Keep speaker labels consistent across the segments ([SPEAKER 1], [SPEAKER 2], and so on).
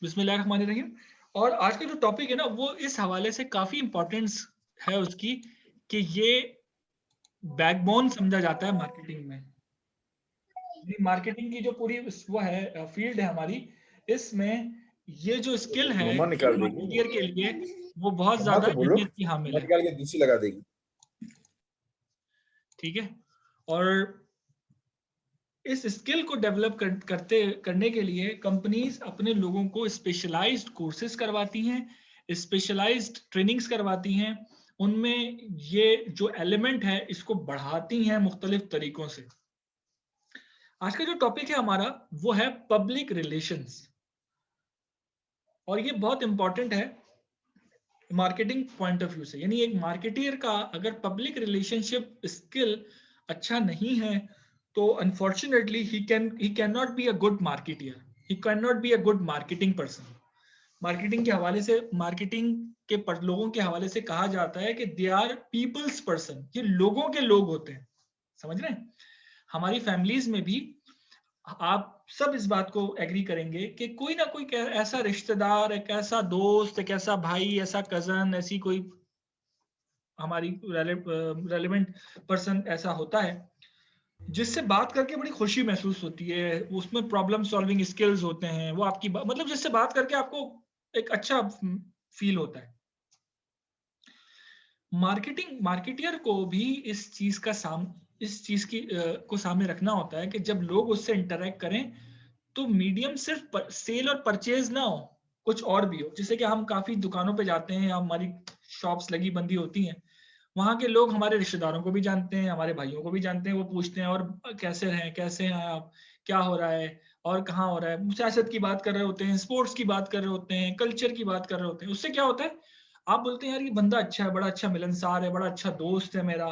[SPEAKER 1] बिस्मिल्लाहिर्रहमानिर्रहीम। और आज का जो टॉपिक है ना वो इस हवाले से काफी इंपॉर्टेंस है उसकी कि ये बैकबोन समझा जाता है मार्केटिंग में। मार्केटिंग की जो पूरी वो है फील्ड है हमारी, इसमें ये जो स्किल है
[SPEAKER 2] मम्मा निकाल देगी।
[SPEAKER 1] मार्केटियर के लिए वो बहुत
[SPEAKER 2] मम्मा
[SPEAKER 1] ज्यादा
[SPEAKER 2] को बोलो,
[SPEAKER 1] अहमियत की हामिल
[SPEAKER 2] मम्मा
[SPEAKER 1] है।
[SPEAKER 2] निकाल के दूसरी लगा देगी।
[SPEAKER 1] ठीक है। और इस स्किल को डेवलप करने के लिए कंपनीज अपने लोगों को स्पेशलाइज्ड कोर्सेज करवाती हैं, स्पेशलाइज्ड ट्रेनिंग्स करवाती हैं। उनमें ये जो एलिमेंट है इसको बढ़ाती हैं मुख्तलिफ तरीकों से। आज का जो टॉपिक है हमारा वो है पब्लिक रिलेशंस, और ये बहुत इंपॉर्टेंट है मार्केटिंग पॉइंट ऑफ व्यू से। यानी एक मार्केटियर का अगर पब्लिक रिलेशनशिप स्किल अच्छा नहीं है तो unfortunately he can not be a good marketeer, he can not be a good marketing person. Marketing के हवाले से, मार्केटिंग के लोगों के हवाले से कहा जाता है कि दे आर पीपल्स पर्सन, ये लोगों के लोग होते हैं। समझ रहे हैं? हमारी फैमिलीज में भी आप सब इस बात को एग्री करेंगे कि कोई ना कोई ऐसा रिश्तेदार, एक ऐसा दोस्त, एक ऐसा भाई, ऐसा कजन, ऐसी कोई हमारी रेलिवेंट पर्सन ऐसा होता है जिससे बात करके बड़ी खुशी महसूस होती है, उसमें प्रॉब्लम सॉल्विंग स्किल्स होते हैं, वो आपकी मतलब जिससे बात करके आपको एक अच्छा फील होता है। मार्केटियर को भी इस चीज की को सामने रखना होता है कि जब लोग उससे इंटरेक्ट करें तो मीडियम सिर्फ सेल और परचेज ना हो, कुछ और भी हो। जैसे कि हम काफी दुकानों पे जाते हैं, हमारी शॉप्स लगी बंदी होती हैं, वहां के लोग हमारे रिश्तेदारों को भी जानते हैं, हमारे भाइयों को भी जानते हैं। वो पूछते हैं और कैसे हैं आप, क्या हो रहा है और कहाँ हो रहा है। सियासत की बात कर रहे होते हैं, स्पोर्ट्स की बात कर रहे होते हैं, कल्चर की बात कर रहे होते हैं। उससे क्या होता है, आप बोलते हैं यार ये बंदा अच्छा है, बड़ा अच्छा मिलनसार है, बड़ा अच्छा दोस्त है मेरा।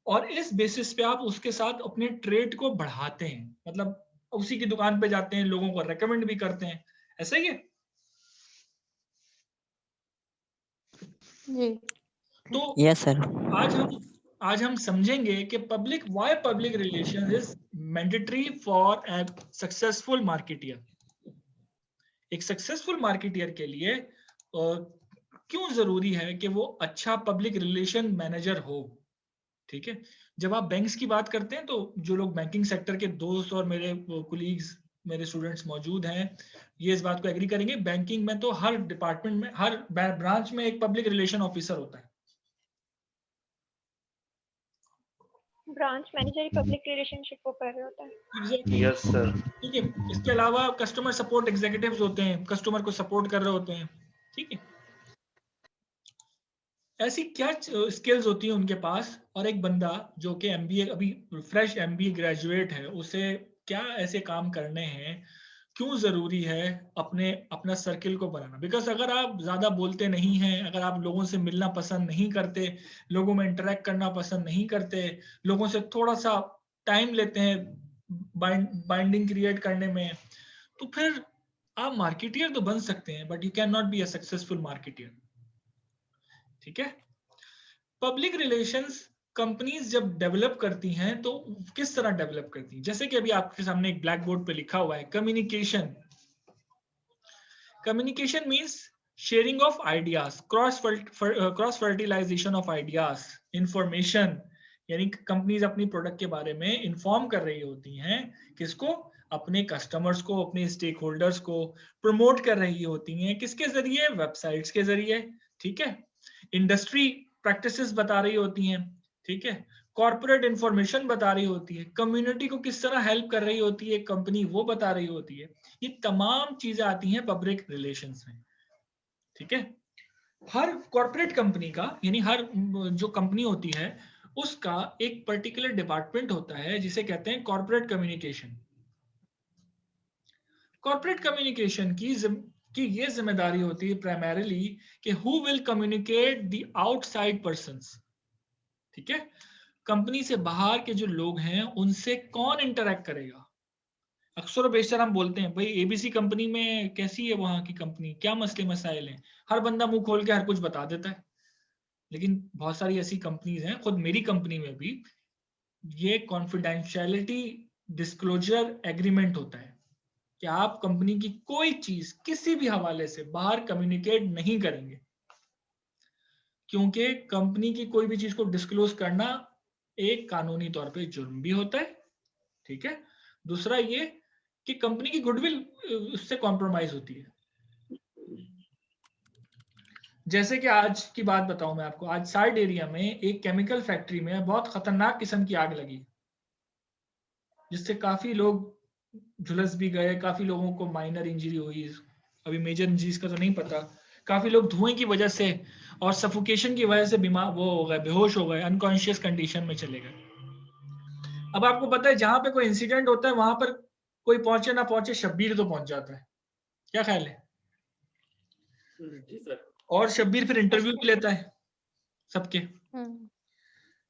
[SPEAKER 1] और इस बेसिस पे आप उसके साथ अपने ट्रेड को बढ़ाते हैं, मतलब उसी की दुकान पे जाते हैं, लोगों को रेकमेंड भी करते हैं। ऐसा ही है।
[SPEAKER 3] जी।
[SPEAKER 1] तो
[SPEAKER 3] यस सर।
[SPEAKER 1] आज हम आज हम समझेंगे कि public relation is mandatory for a successful marketeer. एक सक्सेसफुल मार्केटियर के लिए क्यों जरूरी है कि वो अच्छा पब्लिक रिलेशन मैनेजर हो। ठीक है। जब आप बैंक्स की बात करते हैं तो जो लोग बैंकिंग सेक्टर के दोस्त और मेरे कोलीग्स, मेरे स्टूडेंट्स मौजूद हैं, ये इस बात को एग्री करेंगे, बैंकिंग में तो हर डिपार्टमेंट में, हर ब्रांच में एक पब्लिक रिलेशन ऑफिसर होता है।
[SPEAKER 4] ब्रांच मैनेजर ही पब्लिक रिलेशनशिप को कर रहे होता है।
[SPEAKER 1] एग्जैक्टली।
[SPEAKER 5] Yes sir.
[SPEAKER 1] ठीक है। इसके अलावा कस्टमर सपोर्ट एग्जीक्यूटिव्स होते हैं, कस्टमर को सपोर्ट कर रहे होते हैं। ठीक है। ऐसी क्या स्किल्स होती हैं उनके पास, और एक बंदा जो कि एमबीए, अभी फ्रेश एमबीए ग्रेजुएट है, उसे क्या ऐसे काम करने हैं, क्यों जरूरी है अपना सर्किल को बनाना। बिकॉज अगर आप ज्यादा बोलते नहीं हैं, अगर आप लोगों से मिलना पसंद नहीं करते, लोगों में इंटरेक्ट करना पसंद नहीं करते, लोगों से थोड़ा सा टाइम लेते हैं बाइंडिंग क्रिएट करने में, तो फिर आप मार्केटियर तो बन सकते हैं but you can not be a successful marketeer. ठीक है। पब्लिक रिलेशंस कंपनीज जब डेवलप करती हैं तो किस तरह डेवलप करती हैं, जैसे कि अभी आपके सामने एक ब्लैक बोर्ड पे लिखा हुआ है communication. Communication means sharing of ideas, cross fertilization of ideas, information. यानी कंपनीज अपनी प्रोडक्ट के बारे में इंफॉर्म कर रही होती हैं, किसको, अपने कस्टमर्स को, अपने स्टेक होल्डर्स को प्रमोट कर रही होती हैं, किसके जरिए, वेबसाइट्स के जरिए। ठीक है। इंडस्ट्री प्रैक्टिसेस बता रही होती हैं। ठीक है। कॉर्पोरेट इंफॉर्मेशन बता रही होती है, कम्युनिटी को किस तरह हेल्प कर रही होती है कंपनी, वो बता रही होती है। ये तमाम चीजें आती हैं पब्लिक रिलेशंस में। ठीक है। हर कॉर्पोरेट कंपनी का, यानी हर जो कंपनी होती है उसका एक पर्टिकुलर डिपार्टमेंट होता है जिसे कहते हैं कॉर्पोरेट कम्युनिकेशन। कॉर्पोरेट कम्युनिकेशन की ये जिम्मेदारी होती है प्राइमरीली कि who will communicate the outside persons. ठीक है। कंपनी से बाहर के जो लोग हैं उनसे कौन इंटरेक्ट करेगा। अक्सर और बेशतर हम बोलते हैं भाई एबीसी कंपनी में कैसी है, वहां की कंपनी, क्या मसले मसाइल हैं, हर बंदा मुंह खोल के हर कुछ बता देता है। लेकिन बहुत सारी ऐसी कंपनीज हैं, खुद मेरी कंपनी में भी ये कॉन्फिडेंशियलिटी डिस्क्लोजर एग्रीमेंट होता है। कि आप कंपनी की कोई चीज किसी भी हवाले से बाहर कम्युनिकेट नहीं करेंगे, क्योंकि कंपनी की कोई भी चीज को डिस्क्लोज करना एक कानूनी तौर पे जुर्म भी होता है, ठीक है। दूसरा ये कि कंपनी की गुडविल उससे कॉम्प्रोमाइज होती है। जैसे कि आज की बात बताऊं मैं आपको, आज साइड एरिया में एक केमिकल फैक्ट्री में बहुत खतरनाक किस्म की आग लगी, जिससे काफी लोग झुलस भी गए, काफी लोगों को माइनर इंजरी हुई, अभी मेजर इंजरीज का तो नहीं पता। काफी लोग धुएं की वजह से और सफोकेशन की वजह से बीमार वो हो गए, बेहोश हो गए, अनकॉन्शियस कंडीशन में चले गए। अब आपको पता है जहां पे कोई इंसिडेंट होता है वहां पर कोई पहुंचे ना पहुंचे, शब्बीर तो पहुंच जाता है। क्या ख्याल है?
[SPEAKER 2] जी सर।
[SPEAKER 1] और शब्बीर फिर इंटरव्यू भी लेता है सबके,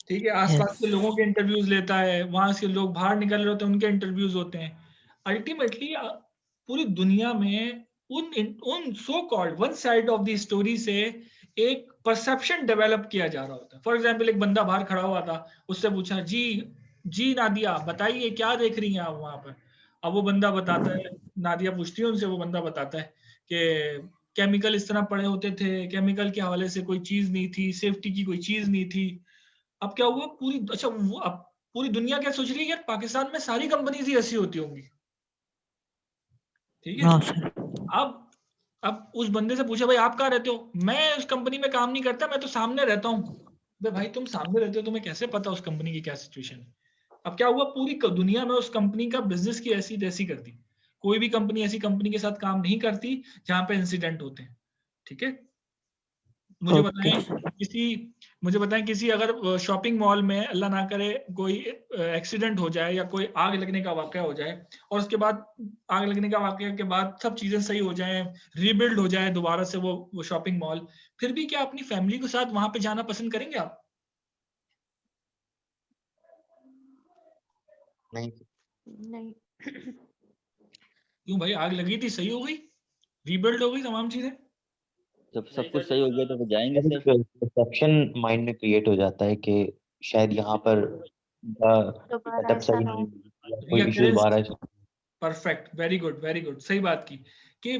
[SPEAKER 1] ठीक है, आसपास के लोगों के इंटरव्यूज लेता है, वहां से लोग बाहर निकल रहे होते हैं उनके इंटरव्यूज होते हैं। अल्टीमेटली पूरी दुनिया में उन so called one side of the story से एक परसेप्शन डेवलप किया जा रहा होता है। फॉर एग्जाम्पल, एक बंदा बाहर खड़ा हुआ था, उससे पूछा, जी जी नादिया बताइए क्या देख रही हैं आप वहां पर। अब वो बंदा बताता है, नादिया पूछती है उनसे, वो बंदा बताता है कि केमिकल इस तरह पड़े होते थे, केमिकल के हवाले से कोई चीज नहीं थी, सेफ्टी की कोई चीज नहीं थी। अब क्या हुआ, अब पूरी दुनिया क्या सोच रही है, यार पाकिस्तान में सारी कंपनीज ही ऐसी होती होंगी, ठीक है। अब उस बंदे से पूछा, भाई आप कहाँ रहते हो? मैं उस कंपनी में काम नहीं करता, मैं तो सामने रहता हूँ। भाई तुम सामने रहते हो, तुम्हें कैसे पता उस कंपनी की क्या सिचुएशन है? अब क्या हुआ, पूरी दुनिया में उस कंपनी का बिजनेस की ऐसी तैसी कर दी। कोई भी कंपनी ऐसी कंपनी के साथ काम नहीं करती जहां पे इंसिडेंट होते हैं, ठीक है। मुझे बताएं किसी मुझे बताएं किसी अगर शॉपिंग मॉल में अल्लाह ना करे कोई एक्सीडेंट हो जाए या कोई आग लगने का वाकया हो जाए, और उसके बाद आग लगने का वाकया के बाद सब चीजें सही हो जाएं, रीबिल्ड हो जाए दोबारा से वो शॉपिंग मॉल, फिर भी क्या अपनी फैमिली के साथ वहां पे जाना पसंद करेंगे आप?
[SPEAKER 3] नहीं।
[SPEAKER 4] नहीं।
[SPEAKER 1] क्यों भाई? आग लगी थी, सही हो गई, रीबिल्ड हो गई तमाम चीजें।
[SPEAKER 3] जब सब कुछ सही हो गया तो वो जाएंगे सर। परसेप्शन माइंड में क्रिएट हो जाता है कि शायद यहाँ पर
[SPEAKER 4] दोबारा
[SPEAKER 3] सेटअप
[SPEAKER 4] ऐसा
[SPEAKER 3] सही
[SPEAKER 4] ना हो।
[SPEAKER 3] नहीं है, कोई इश्यूज बाहर आ सकते
[SPEAKER 1] perfect, very good very good, सही बात की कि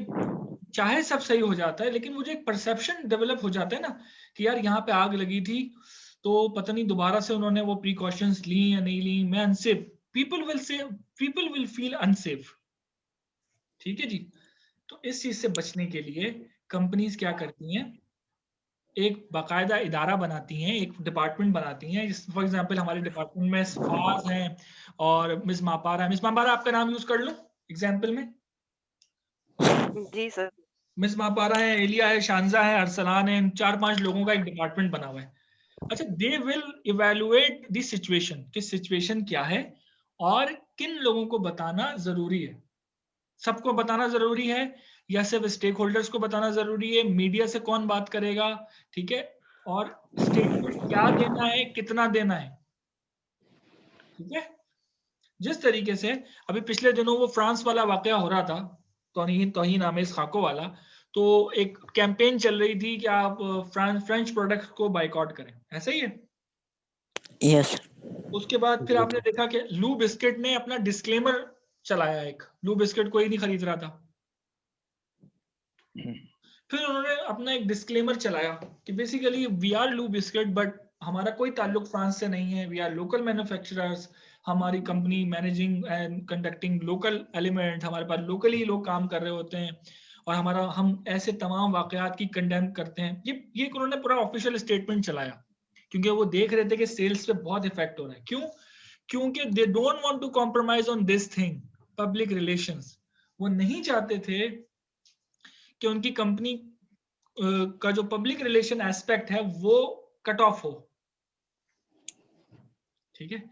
[SPEAKER 1] चाहे सब सही हो जाता है लेकिन मुझे एक परसेप्शन डेवलप हो जाता है ना कि यार यहाँ पे आग लगी थी, तो पता नहीं दोबारा से उन्होंने वो प्रिकॉशंस ली या नहीं ली, मैं unsafe, people will feel unsafe, ठीक है जी। तो इस चीज से बचने के लिए कंपनीज क्या करती हैं, एक बाकायदा इदारा बनाती हैं, एक डिपार्टमेंट बनाती हैं। फॉर एग्जांपल हमारे डिपार्टमेंट में फाज हैं और मिस मापारा है। मिस मापारा आपका नाम यूज कर लो एग्जांपल में।
[SPEAKER 5] जी सर।
[SPEAKER 1] मिस मापारा है, एलिया है, शानजा है, अरसलान है, इन 4-5 लोगों का एक डिपार्टमेंट बना हुआ है। अच्छा, they will evaluate the situation कि सिचुएशन क्या है और किन लोगों को बताना जरूरी है। सबको बताना जरूरी है या सिर्फ स्टेक होल्डर्स को बताना जरूरी है, मीडिया से कौन बात करेगा, ठीक है, और स्टेटमेंट क्या देना है, कितना देना है, ठीक है। जिस तरीके से अभी पिछले दिनों वो फ्रांस वाला वाकया हो रहा था, तौहीन आमेज खाको वाला, तो एक कैंपेन चल रही थी कि आप फ्रेंच प्रोडक्ट्स को बाइकआउट करें, ऐसा ही है।
[SPEAKER 6] यस।
[SPEAKER 1] उसके बाद फिर आपने देखा कि लू बिस्किट ने अपना डिस्क्लेमर चलाया, एक लू बिस्किट कोई नहीं खरीद रहा था, फिर उन्होंने अपना एक डिस्क्लेमर चलाया कि बेसिकली वी आर लू बिस्किट बट हमारा कोई ताल्लुक फ्रांस से नहीं है, वी आर लोकल मैन्युफैक्चरर्स, हमारी company managing and conducting local element, हमारे पास लोकली लोग काम कर रहे होते हैं, और हम ऐसे तमाम वाकयात की कंडेम करते हैं। ये उन्होंने पूरा ऑफिशियल स्टेटमेंट चलाया, क्योंकि वो देख रहे थे कि सेल्स पे बहुत इफेक्ट हो रहा है। क्यों? क्योंकि they don't want to compromise on this thing, public relations. वो नहीं चाहते थे कि उनकी कंपनी का जो पब्लिक रिलेशन एस्पेक्ट है वो कट ऑफ हो, ठीक है।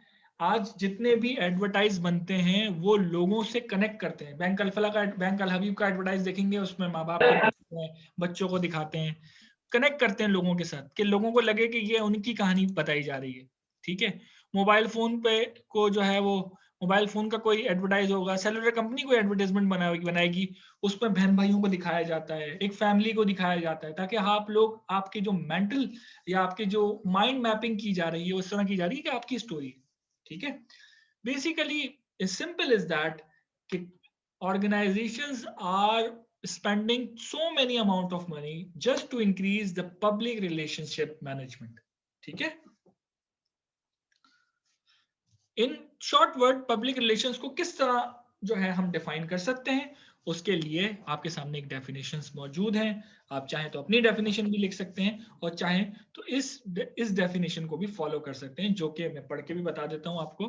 [SPEAKER 1] आज जितने भी एडवर्टाइज बनते हैं वो लोगों से कनेक्ट करते हैं। बैंक अल का, बैंक अल हबीब का एडवर्टाइज देखेंगे, उसमें माँ बाप को दिखाते हैं, बच्चों को दिखाते हैं, कनेक्ट करते हैं लोगों के साथ कि लोगों को लगे कि ये उनकी कहानी बताई जा रही है, ठीक है। मोबाइल फोन पे को जो है वो मोबाइल फोन का कोई एडवर्टाइज होगा, सेलुलर कंपनी कोई एडवर्टाइजमेंट बनाएगी, उसमें बहन भाइयों को दिखाया जाता है, एक फैमिली को दिखाया जाता है, ताकि आप लोग, आपके जो मेंटल या आपके जो माइंड मैपिंग की जा रही है उस तरह की जा रही है कि आपकी स्टोरी, ठीक है। बेसिकली सिंपल इज दैट कि organizations are spending so many amount of money just to increase the public relationship management. ठीक है? In short word public relations को किस तरह जो है हम डिफाइन कर सकते हैं, उसके लिए आपके सामने एक डेफिनेशंस मौजूद हैं. आप चाहें तो अपनी डेफिनेशन भी लिख सकते हैं और चाहें तो इस डेफिनेशन को भी फॉलो कर सकते हैं, जो कि मैं पढ़ के भी बता देता हूं आपको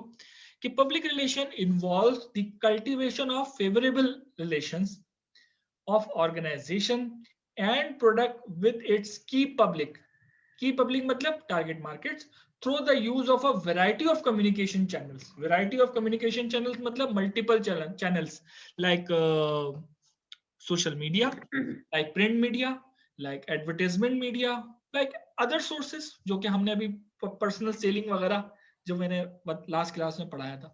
[SPEAKER 1] कि public relation involves the cultivation of favourable relations of organisation and product with its key public मतलब target markets through the use of a variety of communication channels. Variety of communication channels मतलब multiple channels like social media, like print media, like advertisement media, like other sources जो कि हमने अभी personal selling वगैरह जो मैंने last class में पढ़ाया था.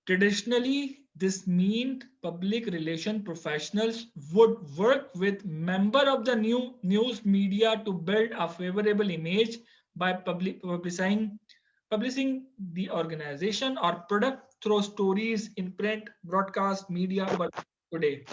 [SPEAKER 1] Traditionally, this meant public relation professionals would work with member of the news media to build a favorable image by publishing the organization or product through stories in print, broadcast media. But today,